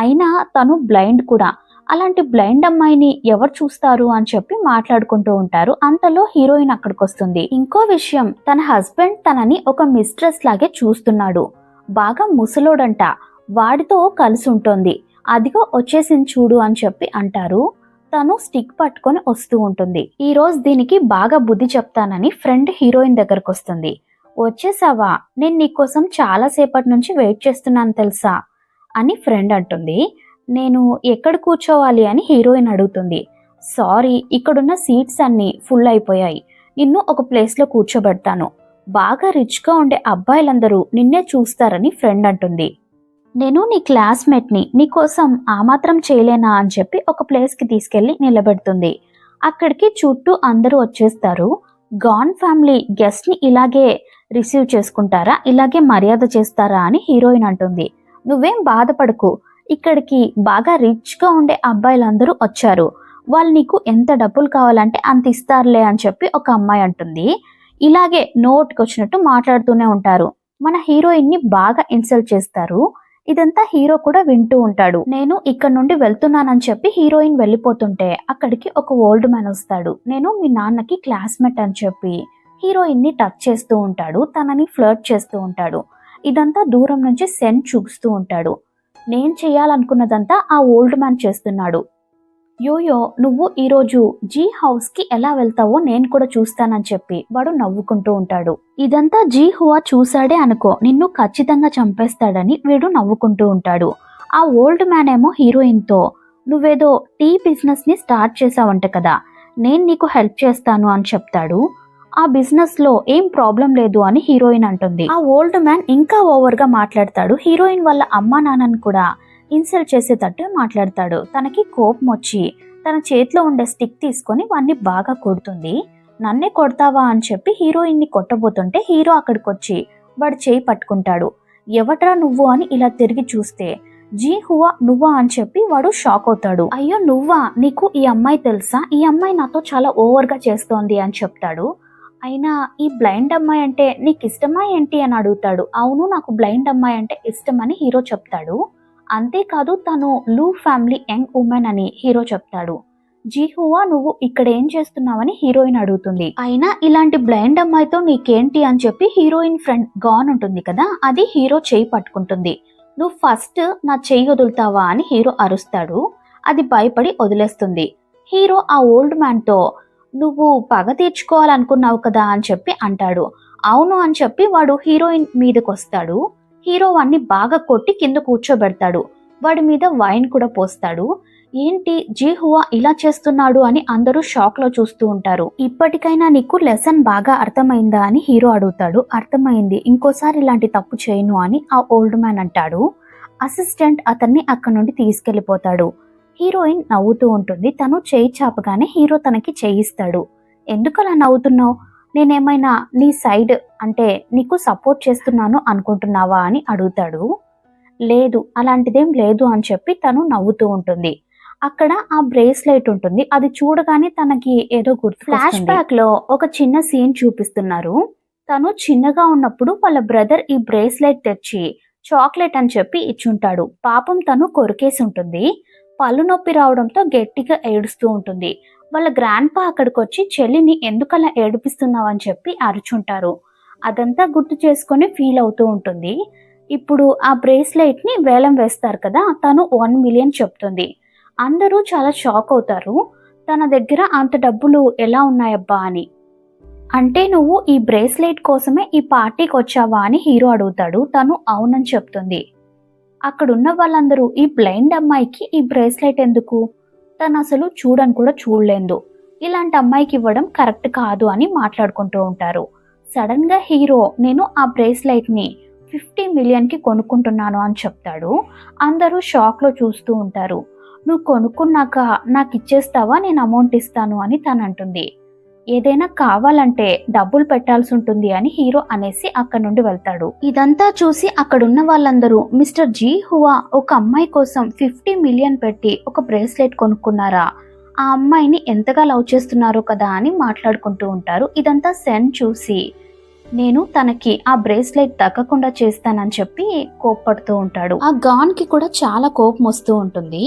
అయినా తను బ్లైండ్ కూడా, అలాంటి బ్లైండ్ అమ్మాయిని ఎవరు చూస్తారు అని చెప్పి మాట్లాడుకుంటూ ఉంటారు. అంతలో హీరోయిన్ అక్కడికి వస్తుంది. ఇంకో విషయం, తన హస్బెండ్ తనని ఒక మిస్ట్రెస్ లాగే చూస్తున్నాడు, బాగా ముసలోడంట, వాడితో కలిసి ఉంటుంది, అదిగో వచ్చేసింది చూడు అని చెప్పి అంటారు. తను స్టిక్ పట్టుకొని వస్తూ ఉంటుంది. ఈ రోజు దీనికి బాగా బుద్ధి చెప్తానని ఫ్రెండ్ హీరోయిన్ దగ్గరకు వస్తుంది. వచ్చేసావా, నేను నీకోసం చాలా సేపటి నుంచి వెయిట్ చేస్తున్నాను తెలుసా అని ఫ్రెండ్ అంటుంది. నేను ఎక్కడ కూర్చోవాలి అని హీరోయిన్ అడుగుతుంది. సారీ, ఇక్కడున్న సీట్స్ అన్ని ఫుల్ అయిపోయాయి, నిన్ను ఒక ప్లేస్లో కూర్చోబెడతాను, బాగా రిచ్గా ఉండే అబ్బాయిలందరూ నిన్నే చూస్తారని ఫ్రెండ్ అంటుంది. నేను నీ క్లాస్మేట్ని, నీకోసం ఆ మాత్రం చేయలేనా అని చెప్పి ఒక ప్లేస్కి తీసుకెళ్లి నిలబెడుతుంది. అక్కడికి చుట్టూ అందరూ వచ్చేస్తారు. గాన్ ఫ్యామిలీ గెస్ట్ని ఇలాగే రిసీవ్ చేసుకుంటారా, ఇలాగే మర్యాద చేస్తారా అని హీరోయిన్ అంటుంది. నువ్వేం బాధపడకు, ఇక్కడికి బాగా రిచ్గా ఉండే అబ్బాయిలందరూ వచ్చారు, వాళ్ళు నీకు ఎంత డబ్బులు కావాలంటే అంత ఇస్తారులే అని చెప్పి ఒక అమ్మాయి అంటుంది. ఇలాగే నోట్కి వచ్చినట్టు మాట్లాడుతూనే ఉంటారు. మన హీరోయిన్ని బాగా ఇన్సల్ట్ చేస్తారు. ఇదంతా హీరో కూడా వింటూ ఉంటాడు. నేను ఇక్కడ నుండి వెళ్తున్నానని చెప్పి హీరోయిన్ వెళ్ళిపోతుంటే అక్కడికి ఒక ఓల్డ్ మ్యాన్ వస్తాడు. నేను మీ నాన్నకి క్లాస్మేట్ అని చెప్పి హీరోయిన్ ని టచ్ చేస్తూ ఉంటాడు, తనని ఫ్లర్ట్ చేస్తూ ఉంటాడు. ఇదంతా దూరం నుంచి సెన్ చూస్తూ ఉంటాడు. నేను చేయాలనుకున్నదంతా ఆ ఓల్డ్ మ్యాన్ చేస్తున్నాడు. యోయో నువ్వు ఈరోజు జీ హౌస్ కి ఎలా వెళ్తావో నేను కూడా చూస్తానని చెప్పి వాడు నవ్వుకుంటూ ఉంటాడు. ఇదంతా జీ హువా చూసాడే అనుకో, నిన్ను ఖచ్చితంగా చంపేస్తాడని వీడు నవ్వుకుంటూ ఉంటాడు. ఆ ఓల్డ్ మ్యాన్ ఏమో హీరోయిన్ తో నువ్వేదో టీ బిజినెస్ ని స్టార్ట్ చేసావంట కదా, నేను నీకు హెల్ప్ చేస్తాను అని చెప్తాడు. ఆ బిజినెస్ లో ఏం ప్రాబ్లం లేదు అని హీరోయిన్ అంటుంది. ఆ ఓల్డ్ మ్యాన్ ఇంకా ఓవర్ గా మాట్లాడతాడు. హీరోయిన్ వాళ్ళ అమ్మా నాన్నని కూడా ఇన్సల్ట్ చేసేటట్టు మాట్లాడతాడు. తనకి కోపం వచ్చి తన చేతిలో ఉండే స్టిక్ తీసుకొని వాడిని బాగా కొడుతుంది. నన్నే కొడతావా అని చెప్పి హీరోయిన్ ని కొట్టబోతుంటే హీరో అక్కడికి వచ్చి వాడు చేయి పట్టుకుంటాడు. ఎవట్రా నువ్వు అని ఇలా తిరిగి చూస్తే జీ హువా నువ్వా అని చెప్పి వాడు షాక్ అవుతాడు. అయ్యో నువ్వా, నీకు ఈ అమ్మాయి తెలుసా, ఈ అమ్మాయి నాతో చాలా ఓవర్ గా చేస్తోంది అని చెప్తాడు. అయినా ఈ బ్లైండ్ అమ్మాయి అంటే నీకు ఇష్టమా ఏంటి అని అడుగుతాడు. అవును నాకు బ్లైండ్ అమ్మాయి అంటే ఇష్టం అని హీరో చెప్తాడు. అంతేకాదు తను లూ ఫ్యామిలీ యంగ్ ఉమెన్ అని హీరో చెప్తాడు. జీహువా నువ్వు ఇక్కడ ఏం చేస్తున్నావని హీరోయిన్ అడుగుతుంది. అయినా ఇలాంటి బ్లైండ్ అమ్మాయితో నీకేంటి అని చెప్పి హీరోయిన్ ఫ్రెండ్ గాన్ ఉంటుంది కదా, అది హీరో చేయి పట్టుకుంటుంది. నువ్వు ఫస్ట్ నా చెయ్యి వదులుతావా అని హీరో అరుస్తాడు. అది భయపడి వదిలేస్తుంది. హీరో ఆ ఓల్డ్ మ్యాన్ తో నువ్వు పగ తీర్చుకోవాలనుకున్నావు కదా అని చెప్పి అంటాడు. అవును అని చెప్పి వాడు హీరోయిన్ మీదకి వస్తాడు. హీరో వాడిని బాగా కొట్టి కింద కూర్చోబెడతాడు. వాడి మీద వైన్ కూడా పోస్తాడు. ఏంటి జీహువా ఇలా చేస్తున్నాడు అని అందరూ షాక్ లో చూస్తూ ఉంటారు. ఇప్పటికైనా నీకు లెసన్ బాగా అర్థమైందా అని హీరో అడుగుతాడు. అర్థమైంది, ఇంకోసారి ఇలాంటి తప్పు చేయను అని ఆ ఓల్డ్ మ్యాన్ అంటాడు. అసిస్టెంట్ అతన్ని అక్కడ నుండి తీసుకెళ్లిపోతాడు. హీరోయిన్ నవ్వుతూ ఉంటుంది. తను చేయి చాపగానే హీరో తనకి చేయిస్తాడు. ఎందుకు అలా నవ్వుతున్నావు? నేనేమైనా నీ సైడ్ అంటే నీకు సపోర్ట్ చేస్తున్నాను అనుకుంటున్నావా అని అడుగుతాడు. లేదు, అలాంటిదేం లేదు అని చెప్పి తను నవ్వుతూ ఉంటుంది. అక్కడ ఆ బ్రేస్లెట్ ఉంటుంది. అది చూడగానే తనకి ఏదో గుర్తు. ఫ్లాష్ బ్యాక్ లో ఒక చిన్న సీన్ చూపిస్తున్నారు. తను చిన్నగా ఉన్నప్పుడు వాళ్ళ బ్రదర్ ఈ బ్రేస్లెట్ తెచ్చి చాక్లెట్ అని చెప్పి ఇచ్చుంటాడు. పాపం తను కొరికేసి ఉంటుంది. పళ్ళు నొప్పి రావడంతో గట్టిగా ఏడుస్తూ ఉంటుంది. వాళ్ళ గ్రాండ్ పా అక్కడికి వచ్చి చెల్లిని ఎందుకలా ఏడిపిస్తున్నావు అని చెప్పి అరుచుంటారు. అదంతా గుర్తు చేసుకొని ఫీల్ అవుతూ ఉంటుంది. ఇప్పుడు ఆ బ్రేస్లెట్ ని వేలం వేస్తారు కదా, తను 1 మిలియన్ చెప్తుంది. అందరూ చాలా షాక్ అవుతారు. తన దగ్గర అంత డబ్బులు ఎలా ఉన్నాయబ్బా అని. అంటే నువ్వు ఈ బ్రేస్లెట్ కోసమే ఈ పార్టీకి వచ్చావా అని హీరో అడుగుతాడు. తను అవునని చెప్తుంది. అక్కడున్న వాళ్ళందరూ ఈ బ్లైండ్ అమ్మాయికి ఈ బ్రేస్లెట్ ఎందుకు, తను అసలు చూడని కూడా చూడలేదు, ఇలాంటి అమ్మాయికి ఇవ్వడం కరెక్ట్ కాదు అని మాట్లాడుకుంటూ ఉంటారు. సడన్ గా హీరో నేను ఆ బ్రేస్లెట్ ని 50 మిలియన్ కి కొనుక్కుంటున్నాను అని చెప్తాడు. అందరూ షాక్ లో చూస్తూ ఉంటారు. నువ్వు కొనుక్కున్నాక నాకు ఇచ్చేస్తావా, నేను అమౌంట్ ఇస్తాను అని తను అంటుంది. ఏదైనా కావాలంటే డబ్బులు పెట్టాల్సి ఉంటుంది అని హీరో అనేసి అక్కడ నుండి వెళ్తాడు. ఇదంతా చూసి అక్కడున్న వాళ్ళందరూ మిస్టర్ జీ హువా ఒక అమ్మాయి కోసం 50 మిలియన్ పెట్టి ఒక బ్రేస్లెట్ కొనుక్కున్నారా, ఆ అమ్మాయిని ఎంతగా లవ్ చేస్తున్నారో కదా అని మాట్లాడుకుంటూ ఉంటారు. ఇదంతా సెన్ చూసి నేను తనకి ఆ బ్రేస్లెట్ దక్కకుండా చేస్తానని చెప్పి కోప్పడుతూ ఉంటాడు. ఆ గాన్ కి కూడా చాలా కోపం వస్తూ ఉంటుంది.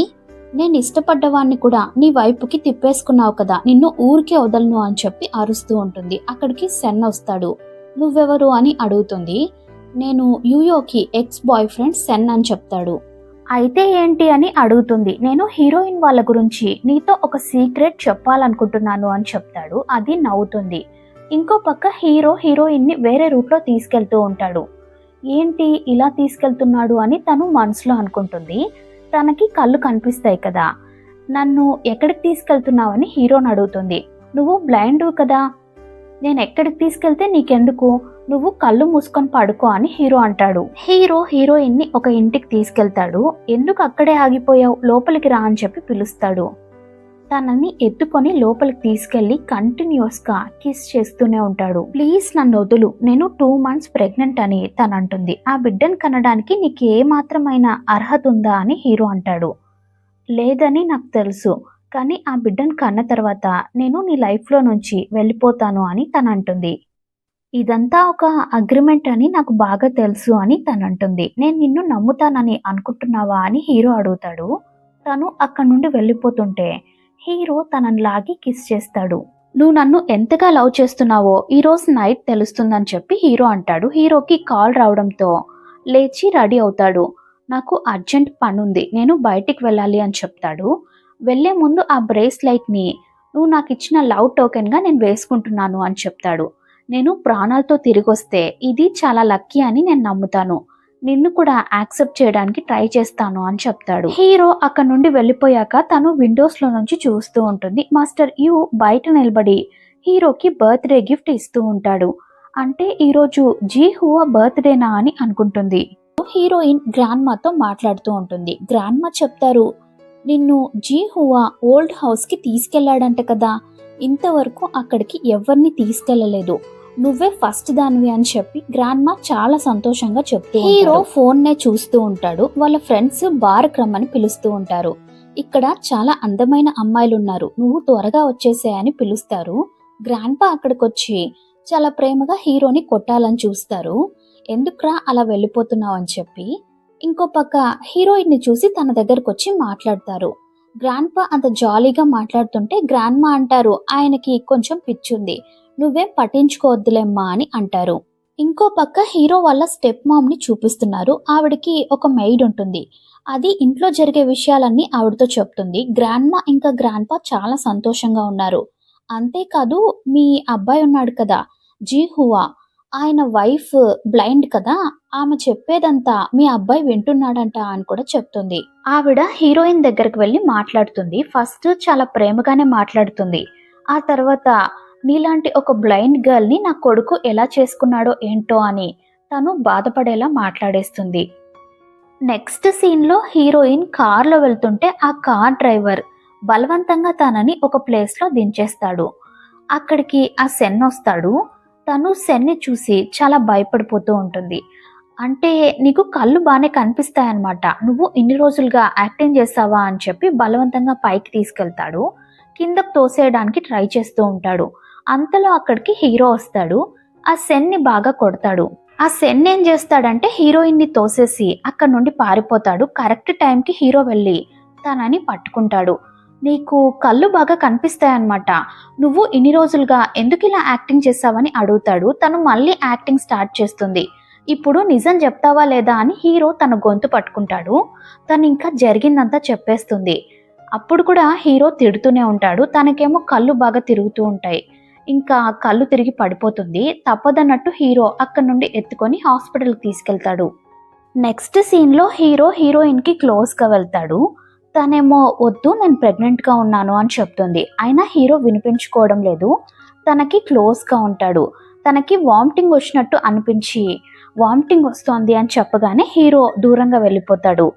నేను ఇష్టపడ్డవాన్ని కూడా నీ వైపుకి తిప్పేసుకున్నావు కదా, నిన్ను ఊరికే వదలను అని చెప్పి అరుస్తూ ఉంటుంది. అక్కడికి సెన్ వస్తాడు. నువ్వెవరు అని అడుగుతుంది. నేను యూయోకి ఎక్స్ బాయ్ ఫ్రెండ్ సెన్ అని చెప్తాడు. అయితే ఏంటి అని అడుగుతుంది. నేను హీరోయిన్ వాళ్ళ గురించి నీతో ఒక సీక్రెట్ చెప్పాలనుకుంటున్నాను అని చెప్తాడు. అది నవ్వుతుంది. ఇంకో పక్క హీరో హీరోయిన్ ని వేరే రూట్ లో తీసుకెళ్తూ ఉంటాడు. ఏంటి ఇలా తీసుకెళ్తున్నాడు అని తను మనసులో అనుకుంటుంది. తనకి కళ్ళు కనిపిస్తాయి కదా, నన్ను ఎక్కడికి తీసుకెళ్తున్నావని హీరోని అడుగుతుంది. నువ్వు బ్లైండ్ కదా, నేను ఎక్కడికి తీసుకెళ్తే నీకెందుకు, నువ్వు కళ్ళు మూసుకొని పడుకో అని హీరో అంటాడు. హీరో హీరోయిన్ ని ఒక ఇంటికి తీసుకెళ్తాడు. ఎందుకు అక్కడే ఆగిపోయావు, లోపలికి రా అని చెప్పి పిలుస్తాడు. తనని ఎత్తుకొని లోపలికి తీసుకెళ్లి కంటిన్యూస్ గా కిస్ చేస్తూనే ఉంటాడు. ప్లీజ్ నన్ను వదులు, నేను 2 మంత్స్ ప్రెగ్నెంట్ అని తను అంటుంది. ఆ బిడ్డను కనడానికి నీకు ఏ మాత్రమైన అర్హత ఉందా అని హీరో అంటాడు. లేదని నాకు తెలుసు, కానీ ఆ బిడ్డను కన్న తర్వాత నేను నీ లైఫ్ లో నుంచి వెళ్ళిపోతాను అని తను అంటుంది. ఇదంతా ఒక అగ్రిమెంట్ అని నాకు బాగా తెలుసు అని తను అంటుంది. నేను నిన్ను నమ్ముతానని అనుకుంటున్నావా అని హీరో అడుగుతాడు. తను అక్కడి నుండి వెళ్ళిపోతుంటే హీరో తనని లాగి కిస్ చేస్తాడు. నువ్వు నన్ను ఎంతగా లవ్ చేస్తున్నావో ఈ రోజు నైట్ తెలుస్తుందని చెప్పి హీరో అంటాడు. హీరోకి కాల్ రావడంతో లేచి రెడీ అవుతాడు. నాకు అర్జెంట్ పని ఉంది, నేను బయటికి వెళ్ళాలి అని చెప్తాడు. వెళ్లే ముందు ఆ బ్రేస్లెట్ ని నువ్వు నాకు ఇచ్చిన లవ్ టోకెన్ గా నేను వేసుకుంటున్నాను అని చెప్తాడు. నేను ప్రాణాలతో తిరిగి వస్తే ఇది చాలా లక్కీ అని నేను నమ్ముతాను, నిన్ను కూడా యాక్సెప్ట్ చేయడానికి ట్రై చేస్తాను అని చెప్తాడు. హీరో అక్కడ నుండి వెళ్ళిపోయాక తను విండోస్ లో నుంచి చూస్తూ ఉంటుంది. మాస్టర్ యు బయట నిలబడి హీరోకి బర్త్డే గిఫ్ట్ ఇస్తూ ఉంటాడు. అంటే ఈరోజు జీ హువా బర్త్డేనా అని అనుకుంటుంది. హీరోయిన్ గ్రాండ్ మాతో మాట్లాడుతూ ఉంటుంది. గ్రాండ్ మా చెప్తారు, నిన్ను జీ హువా ఓల్డ్ హౌస్ కి తీసుకెళ్లాడంట కదా, ఇంతవరకు అక్కడికి ఎవరిని తీసుకెళ్లలేదు, నువ్వే ఫస్ట్ దానివి అని చెప్పి గ్రాండ్ మా చాలా సంతోషంగా చెప్తూ హీరో ఫోన్ నే చూస్తూ ఉంటాడు. వాళ్ళ ఫ్రెండ్స్ బార్ రమ్మని పిలుస్తూ ఉంటారు. ఇక్కడ చాలా అందమైన అమ్మాయిలు ఉన్నారు, నువ్వు త్వరగా వచ్చేసే అని పిలుస్తారు. గ్రాండ్ పా అక్కడికి వచ్చి చాలా ప్రేమగా హీరోని కొట్టాలని చూస్తారు. ఎందుకురా అలా వెళ్ళిపోతున్నావు అని చెప్పి. ఇంకో పక్క హీరోయిన్ ని చూసి తన దగ్గరకు వచ్చి మాట్లాడతారు. గ్రాండ్ పా అంత జాలీగా మాట్లాడుతుంటే గ్రాండ్ మా అంటారు, ఆయనకి కొంచెం పిచ్చుంది, నువ్వేం పట్టించుకోవద్దులేమ్మా అని అంటారు. ఇంకో పక్క హీరో వాళ్ళ స్టెప్ మామ్ని చూపిస్తున్నారు. ఆవిడకి ఒక మెయిడ్ ఉంటుంది. అది ఇంట్లో జరిగే విషయాలన్నీ ఆవిడతో చెప్తుంది. గ్రాండ్మా ఇంకా గ్రాండ్పా చాలా సంతోషంగా ఉన్నారు. అంతేకాదు మీ అబ్బాయి ఉన్నాడు కదా జీహువా, ఆయన వైఫ్ బ్లైండ్ కదా, ఆమె చెప్పేదంతా మీ అబ్బాయి వింటున్నాడంట అని కూడా చెప్తుంది. ఆవిడ హీరోయిన్ దగ్గరకు వెళ్ళి మాట్లాడుతుంది. ఫస్ట్ చాలా ప్రేమగానే మాట్లాడుతుంది. ఆ తర్వాత నీలాంటి ఒక బ్లైండ్ గర్ల్ని నా కొడుకు ఎలా చేసుకున్నాడో ఏంటో అని తను బాధపడేలా మాట్లాడేస్తుంది. నెక్స్ట్ సీన్లో హీరోయిన్ కార్లో వెళ్తుంటే ఆ కార్ డ్రైవర్ బలవంతంగా తనని ఒక ప్లేస్లో దించేస్తాడు. అక్కడికి ఆ సెన్ వస్తాడు. తను సెన్ని చూసి చాలా భయపడిపోతూ ఉంటుంది. అంటే నీకు కళ్ళు బాగానే కనిపిస్తాయన్నమాట, నువ్వు ఇన్ని రోజులుగా యాక్టింగ్ చేస్తావా అని చెప్పి బలవంతంగా పైకి తీసుకెళ్తాడు. కిందకు తోసేయడానికి ట్రై చేస్తూ ఉంటాడు. అంతలో అక్కడికి హీరో వస్తాడు. ఆ సెన్ని బాగా కొడతాడు. ఆ సెన్ ఏం చేస్తాడంటే హీరోయిన్ని తోసేసి అక్కడ నుండి పారిపోతాడు. కరెక్ట్ టైంకి హీరో వెళ్ళి తనని పట్టుకుంటాడు. నీకు కళ్ళు బాగా కనిపిస్తాయన్నమాట, నువ్వు ఇన్ని రోజులుగా ఎందుకు ఇలా యాక్టింగ్ చేస్తావని అడుగుతాడు. తను మళ్ళీ యాక్టింగ్ స్టార్ట్ చేస్తుంది. ఇప్పుడు నిజం చెప్తావా లేదా అని హీరో తన గొంతు పట్టుకుంటాడు. తను ఇంకా జరిగిందంతా చెప్పేస్తుంది. అప్పుడు కూడా హీరో తిడుతూనే ఉంటాడు. తనకేమో కళ్ళు బాగా తిరుగుతూ ఉంటాయి. ఇంకా కళ్ళు తిరిగి పడిపోతుంది. తప్పదన్నట్టు హీరో అక్కడ నుండి ఎత్తుకొని హాస్పిటల్కి తీసుకెళ్తాడు. నెక్స్ట్ సీన్లో హీరో హీరోయిన్కి క్లోజ్గా వెళ్తాడు. తనేమో వద్దు నేను ప్రెగ్నెంట్గా ఉన్నాను అని చెప్తుంది. అయినా హీరో వినిపించుకోవడం లేదు. తనకి క్లోజ్గా ఉంటాడు. తనకి వామిటింగ్ వచ్చినట్టు అనిపించి వామిటింగ్ వస్తోంది అని చెప్పగానే హీరో దూరంగా వెళ్ళిపోతాడు.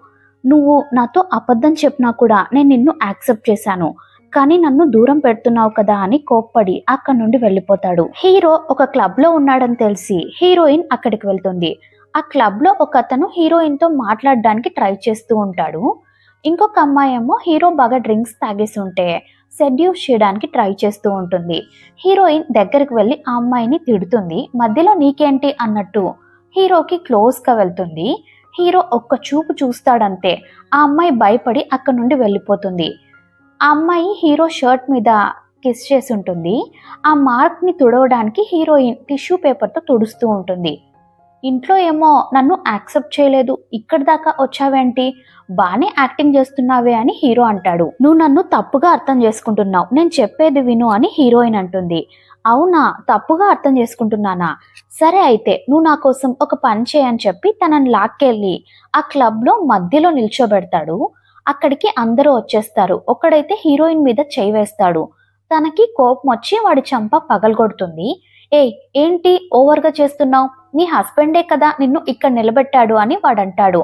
నువ్వు నాతో అబద్ధం చెప్పినా కూడా నేను నిన్ను యాక్సెప్ట్ చేశాను, కానీ నన్ను దూరం పెడుతున్నావు కదా అని కోప్పడి అక్కడ నుండి వెళ్ళిపోతాడు. హీరో ఒక క్లబ్లో ఉన్నాడని తెలిసి హీరోయిన్ అక్కడికి వెళ్తుంది. ఆ క్లబ్లో ఒక అతను హీరోయిన్తో మాట్లాడడానికి ట్రై చేస్తూ ఉంటాడు. ఇంకొక అమ్మాయి ఏమో హీరో బాగా డ్రింక్స్ తాగేసి ఉంటే సెడ్యూస్ చేయడానికి ట్రై చేస్తూ ఉంటుంది. హీరోయిన్ దగ్గరికి వెళ్ళి ఆ అమ్మాయిని తిడుతుంది. మధ్యలో నీకేంటి అన్నట్టు హీరోకి క్లోజ్గా వెళ్తుంది. హీరో ఒక్క చూపు చూస్తాడంతే. ఆ అమ్మాయి భయపడి అక్కడ నుండి వెళ్ళిపోతుంది. ఆ అమ్మాయి హీరో షర్ట్ మీద కిస్ చేసి ఉంటుంది. ఆ మార్క్ని తుడవడానికి హీరోయిన్ టిష్యూ పేపర్తో తుడుస్తూ ఉంటుంది. ఇంట్లో ఏమో నన్ను యాక్సెప్ట్ చేయలేదు, ఇక్కడి దాకా వచ్చావేంటి, బాగానే యాక్టింగ్ చేస్తున్నావే అని హీరో అంటాడు. నువ్వు నన్ను తప్పుగా అర్థం చేసుకుంటున్నావు, నేను చెప్పేది విను అని హీరోయిన్ అంటుంది. అవునా, తప్పుగా అర్థం చేసుకుంటున్నానా, సరే అయితే నువ్వు నా కోసం ఒక పని చేయని చెప్పి తనని లాక్కెళ్ళి ఆ క్లబ్లో మధ్యలో నిల్చోబెడతాడు. అక్కడికి అందరూ వచ్చేస్తారు. ఒకడైతే హీరోయిన్ మీద చేయి వేస్తాడు. తనకి కోపం వచ్చి వాడి చెంప పగలగొడుతుంది. ఏంటి ఓవర్గా చేస్తున్నావు, నీ హస్బెండే కదా నిన్ను ఇక్కడ నిలబెట్టాడు అని వాడంటాడు.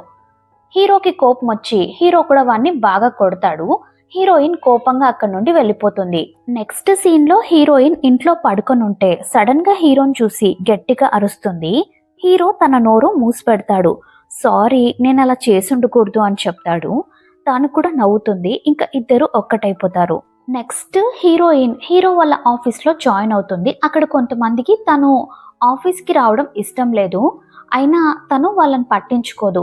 హీరోకి కోపం వచ్చి హీరో కూడా వాడిని బాగా కొడతాడు. హీరోయిన్ కోపంగా అక్కడ నుండి వెళ్ళిపోతుంది. నెక్స్ట్ సీన్లో హీరోయిన్ ఇంట్లో పడుకొని ఉంటే సడన్ గా హీరోని చూసి గట్టిగా అరుస్తుంది. హీరో తన నోరు మూసిపెడతాడు. సారీ, నేను అలా చేసుండకూడదు అని చెప్తాడు. తాను కూడా నవ్వుతుంది. ఇంకా ఇద్దరు ఒక్కటైపోతారు. నెక్స్ట్ హీరోయిన్ హీరో వాళ్ళ ఆఫీస్లో జాయిన్ అవుతుంది. అక్కడ కొంతమందికి తను ఆఫీస్కి రావడం ఇష్టం లేదు, అయినా తను వాళ్ళని పట్టించుకోదు.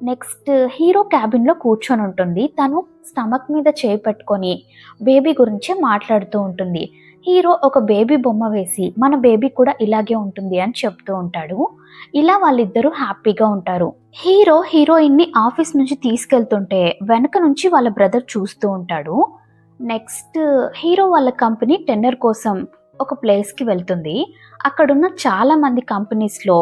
నెక్స్ట్ హీరో క్యాబిన్లో కూర్చొని ఉంటుంది. తను స్టమక్ మీద చేయి పెట్టుకొని బేబీ గురించి మాట్లాడుతూ ఉంటుంది. హీరో ఒక బేబీ బొమ్మ వేసి మన బేబీ కూడా ఇలాగే ఉంటుంది అని చెప్తూ ఉంటాడు. ఇలా వాళ్ళిద్దరూ హ్యాపీగా ఉంటారు. హీరో హీరోయిన్ని ఆఫీస్ నుంచి తీసుకెళ్తుంటే వెనక నుంచి వాళ్ళ బ్రదర్ చూస్తూ ఉంటాడు. నెక్స్ట్ హీరో వాళ్ళ కంపెనీ టెండర్ కోసం ఒక ప్లేస్కి వెళ్తుంది. అక్కడున్న చాలా మంది కంపెనీస్లో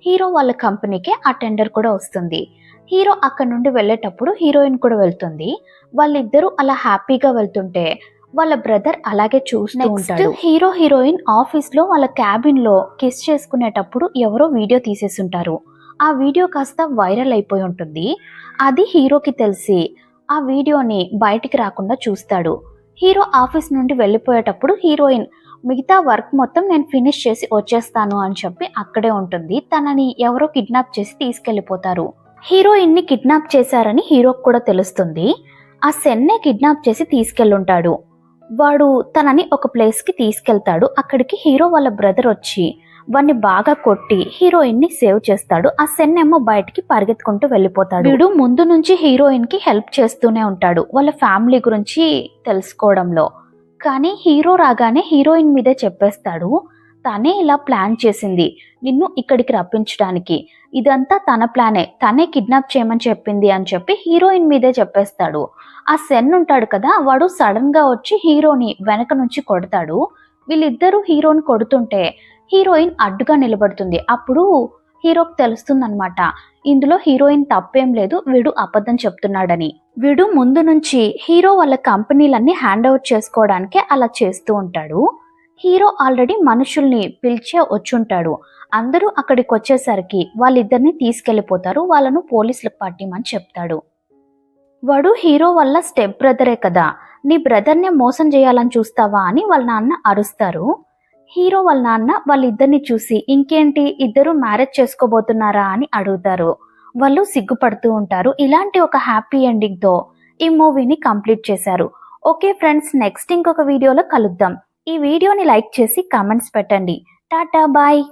హీరో వాళ్ళ కంపెనీకే ఆ టెండర్ కూడా వస్తుంది. హీరో అక్కడ నుండి వెళ్ళేటప్పుడు హీరోయిన్ కూడా వెళ్తుంది. వాళ్ళిద్దరూ అలా హ్యాపీగా వెళ్తుంటే వాళ్ళ బ్రదర్ అలాగే చూస్తూ ఉంటాడు. హీరో హీరోయిన్ ఆఫీస్లో వాళ్ళ క్యాబిన్లో కిస్ చేసుకునేటప్పుడు ఎవరో వీడియో తీసేసి ఉంటారు. ఆ వీడియో కాస్త వైరల్ అయిపోయి ఉంటుంది. అది హీరోకి తెలిసి ఆ వీడియోని బయటికి రాకుండా చూస్తాడు. హీరో ఆఫీస్ నుండి వెళ్ళిపోయేటప్పుడు హీరోయిన్ మిగతా వర్క్ మొత్తం నేను ఫినిష్ చేసి వచ్చేస్తాను అని చెప్పి అక్కడే ఉంటుంది. తనని ఎవరో కిడ్నాప్ చేసి తీసుకెళ్ళిపోతారు. హీరోయిన్ని కిడ్నాప్ చేశారని హీరోకి కూడా తెలుస్తుంది. ఆ సెన్నే కిడ్నాప్ చేసి తీసుకెళ్ళుంటాడు. వాడు తనని ఒక ప్లేస్కి తీసుకెళ్తాడు. అక్కడికి హీరో వాళ్ళ బ్రదర్ వచ్చి వాడిని బాగా కొట్టి హీరోయిన్ని సేవ్ చేస్తాడు. ఆ సెన్ ఏమో బయటికి పరిగెత్తుకుంటూ వెళ్ళిపోతాడు. వీడు ముందు నుంచి హీరోయిన్కి హెల్ప్ చేస్తూనే ఉంటాడు వాళ్ళ ఫ్యామిలీ గురించి తెలుసుకోవడంలో. కానీ హీరో రాగానే హీరోయిన్ మీదే చెప్పేస్తాడు. తనే ఇలా ప్లాన్ చేసింది నిన్ను ఇక్కడికి రప్పించడానికి, ఇదంతా తన ప్లానే, తనే కిడ్నాప్ చేయమని చెప్పింది అని చెప్పి హీరోయిన్ మీదే చెప్పేస్తాడు. ఆ సెన్ ఉంటాడు కదా, వాడు సడన్ గా వచ్చి హీరోని వెనక నుంచి కొడతాడు. వీళ్ళిద్దరూ హీరోని కొడుతుంటే హీరోయిన్ అడ్డుగా నిలబడుతుంది. అప్పుడు హీరోకి తెలుస్తుందన్నమాట, ఇందులో హీరోయిన్ తప్పేం లేదు, వీడు అబద్ధం చెప్తున్నాడని. వీడు ముందు నుంచి హీరో వాళ్ళ కంపెనీలన్నీ హ్యాండ్ ఓవర్ చేసుకోవడానికే అలా చేస్తూ ఉంటాడు. హీరో ఆల్రెడీ మనుషుల్ని పిలిచే వచ్చుంటాడు. అందరూ అక్కడికి వచ్చేసరికి వాళ్ళిద్దరిని తీసుకెళ్లిపోతారు. వాళ్ళను పోలీసులకు పట్టిమని చెప్తాడు. వాడు హీరో వల్ల స్టెప్ బ్రదరే కదా, నీ బ్రదర్నే మోసం చేయాలని చూస్తావా అని వాళ్ళ నాన్న అరుస్తారు. హీరో వాళ్ళ నాన్న వాళ్ళిద్దరిని చూసి ఇంకేంటి ఇద్దరు మ్యారేజ్ చేసుకోబోతున్నారా అని అడుగుతారు. వాళ్ళు సిగ్గుపడుతూ ఉంటారు. ఇలాంటి ఒక హ్యాపీ ఎండింగ్ తో ఈ మూవీని కంప్లీట్ చేశారు. ఓకే ఫ్రెండ్స్, నెక్స్ట్ ఇంకొక వీడియోలో కలుద్దాం. ఈ వీడియోని లైక్ చేసి కామెంట్స్ పెట్టండి. టాటా బాయ్.